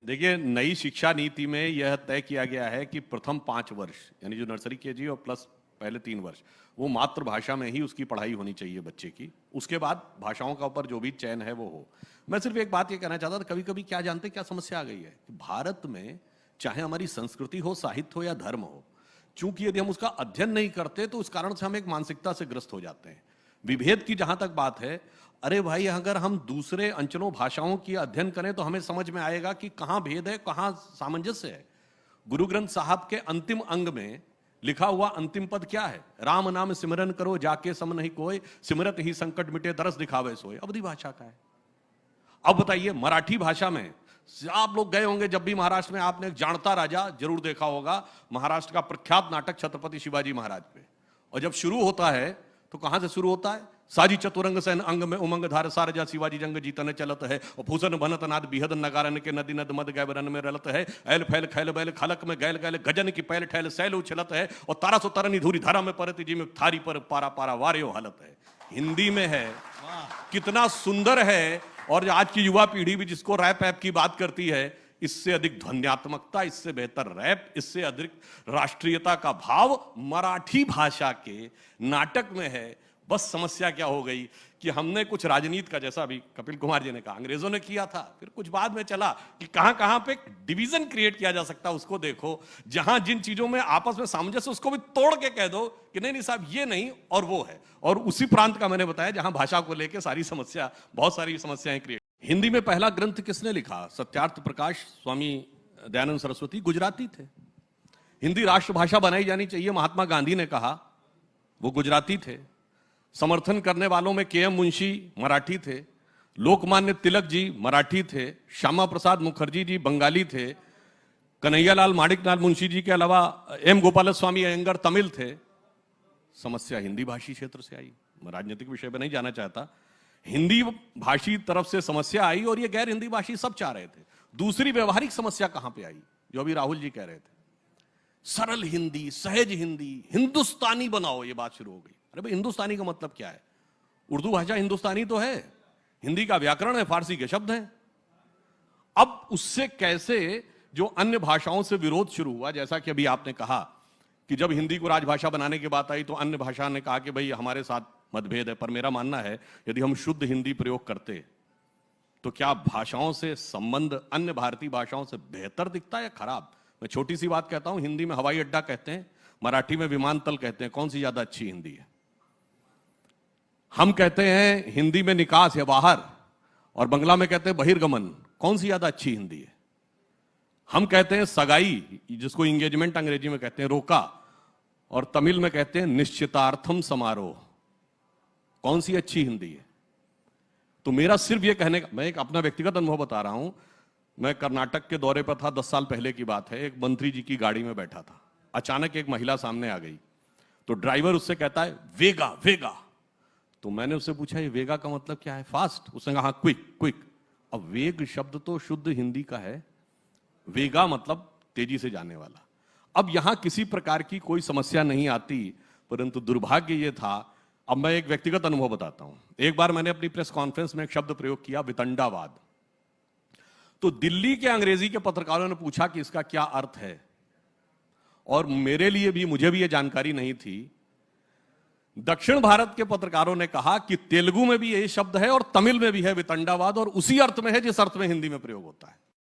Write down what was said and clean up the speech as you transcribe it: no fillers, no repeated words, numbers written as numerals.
देखिए, नई शिक्षा नीति में यह तय किया गया है कि प्रथम 5 वर्ष यानी जो नर्सरी केजी और प्लस पहले 3 वर्ष वो मातृभाषा में ही उसकी पढ़ाई होनी चाहिए बच्चे की। उसके बाद भाषाओं का ऊपर जो भी चयन है वो हो। मैं सिर्फ एक बात ये कहना चाहता था, कभी कभी क्या जानते क्या समस्या आ गई है कि भारत में चाहे हमारी संस्कृति हो, साहित्य हो या धर्म हो, चूंकि यदि हम उसका अध्ययन नहीं करते तो उस कारण से हम एक मानसिकता से ग्रस्त हो जाते हैं। विभेद की जहां तक बात है, अरे भाई, अगर हम दूसरे अंचलों भाषाओं की अध्ययन करें तो हमें समझ में आएगा कि कहां भेद है, कहां सामंजस्य है। गुरु ग्रंथ साहब के अंतिम अंग में लिखा हुआ अंतिम पद क्या है? राम नाम सिमरन करो जाके सम नहीं कोई, सिमरत ही संकट मिटे दरस दिखावे सोए। अवधि भाषा का है। अब बताइए, मराठी भाषा में आप लोग गए होंगे जब भी महाराष्ट्र में, आपने जानता राजा जरूर देखा होगा, महाराष्ट्र का प्रख्यात नाटक छत्रपति शिवाजी महाराज पे। और जब शुरू होता है तो कहां से शुरू होता है? साजी चतुरंग सेन अंग में उमंग धार सारजा शिवाजी जंग जीतन चलत है, और भूषण बनत नाद बिहद नगारन के नदी नद मद गै रन में रलत है, ऐल फैल खैल बैल खलक में गैल गैल गजन की पैल ठैल सैल उछलत है, और तारा सो तरनी धूरी धारा में परती जी में थारी पर पारा पारा वार्यो हलत है। हिंदी में है, कितना सुंदर है। और आज की युवा पीढ़ी भी जिसको रैप ऐप की बात करती है, इससे अधिक ध्वन्यात्मकता, इससे बेहतर रैप, इससे अधिक राष्ट्रीयता का भाव मराठी भाषा के नाटक में है। बस समस्या क्या हो गई कि हमने कुछ राजनीति का, जैसा अभी कपिल कुमार जी ने कहा, अंग्रेजों ने किया था, फिर कुछ बाद में चला कि कहां कहां पे डिवीजन क्रिएट किया जा सकता है उसको देखो। जहां जिन चीजों में आपस में सामंजस्य, उसको भी तोड़ के कह दो कि नहीं नहीं साहब ये नहीं और वो है। और उसी प्रांत का मैंने बताया जहां भाषा को लेकर सारी समस्या, बहुत सारी समस्याएं क्रिएट। हिंदी में पहला ग्रंथ किसने लिखा? सत्यार्थ प्रकाश स्वामी दयानंद सरस्वती गुजराती थे। हिंदी राष्ट्रभाषा बनाई जानी चाहिए महात्मा गांधी ने कहा, वो गुजराती थे। समर्थन करने वालों में के एम मुंशी मराठी थे, लोकमान्य तिलक जी मराठी थे, श्यामा प्रसाद मुखर्जी जी बंगाली थे, कन्हैयालाल माणिकलाल मुंशी जी के अलावा एम गोपाल स्वामी अयंगर तमिल थे। समस्या हिंदी भाषी क्षेत्र से आई। मैं राजनीतिक विषय पर नहीं जाना चाहता, हिंदी भाषी तरफ से समस्या आई और ये गैर हिंदी भाषी सब चाह रहे थे। दूसरी व्यवहारिक समस्या कहां पे आई, जो अभी राहुल जी कह रहे थे, सरल हिंदी, सहज हिंदी, हिंदुस्तानी बनाओ, ये बात शुरू हो गई। अरे भाई, हिंदुस्तानी का मतलब क्या है? उर्दू भाषा हिंदुस्तानी तो है, हिंदी का व्याकरण है, फारसी के शब्द हैं। अब उससे कैसे जो अन्य भाषाओं से विरोध शुरू हुआ, जैसा कि अभी आपने कहा कि जब हिंदी को राजभाषा बनाने की बात आई तो अन्य भाषा ने कहा कि भाई हमारे साथ मतभेद है। पर मेरा मानना है, यदि हम शुद्ध हिंदी प्रयोग करते तो क्या भाषाओं से संबंध अन्य भारतीय भाषाओं से बेहतर दिखता है या खराब? मैं छोटी सी बात कहता हूं, हिंदी में हवाई अड्डा कहते हैं, मराठी में विमानतल कहते हैं। कौन सी ज्यादा अच्छी हिंदी है? हम कहते हैं हिंदी में निकास या बाहर, और बंगला में कहते हैं बहिर्गमन। कौन सी ज्यादा अच्छी हिंदी है? हम कहते हैं सगाई, जिसको एंगेजमेंट अंग्रेजी में कहते हैं, रोका, और तमिल में कहते हैं निश्चितार्थम समारोह। कौन सी अच्छी हिंदी है? तो मेरा सिर्फ ये कहने का, मैं एक अपना व्यक्तिगत अनुभव बता रहा हूं। मैं कर्नाटक के दौरे पर था, 10 साल पहले की बात है। एक मंत्री जी की गाड़ी में बैठा था, अचानक एक महिला सामने आ गई, तो ड्राइवर उससे कहता है वेगा वेगा। तो मैंने उससे पूछा ये वेगा का मतलब क्या है? फास्ट। उसने कहा क्विक क्विक। अब वेग शब्द तो शुद्ध हिंदी का है, वेगा मतलब तेजी से जाने वाला। अब यहां किसी प्रकार की कोई समस्या नहीं आती, परंतु दुर्भाग्य यह था। अब मैं एक व्यक्तिगत अनुभव बताता हूं। एक बार मैंने अपनी प्रेस कॉन्फ्रेंस में एक शब्द प्रयोग किया, वितंडावाद। तो दिल्ली के अंग्रेजी के पत्रकारों ने पूछा कि इसका क्या अर्थ है, और मेरे लिए भी, मुझे भी यह जानकारी नहीं थी। दक्षिण भारत के पत्रकारों ने कहा कि तेलुगु में भी यही शब्द है और तमिल में भी है वितंडावाद, और उसी अर्थ में है जिस अर्थ में हिंदी में प्रयोग होता है।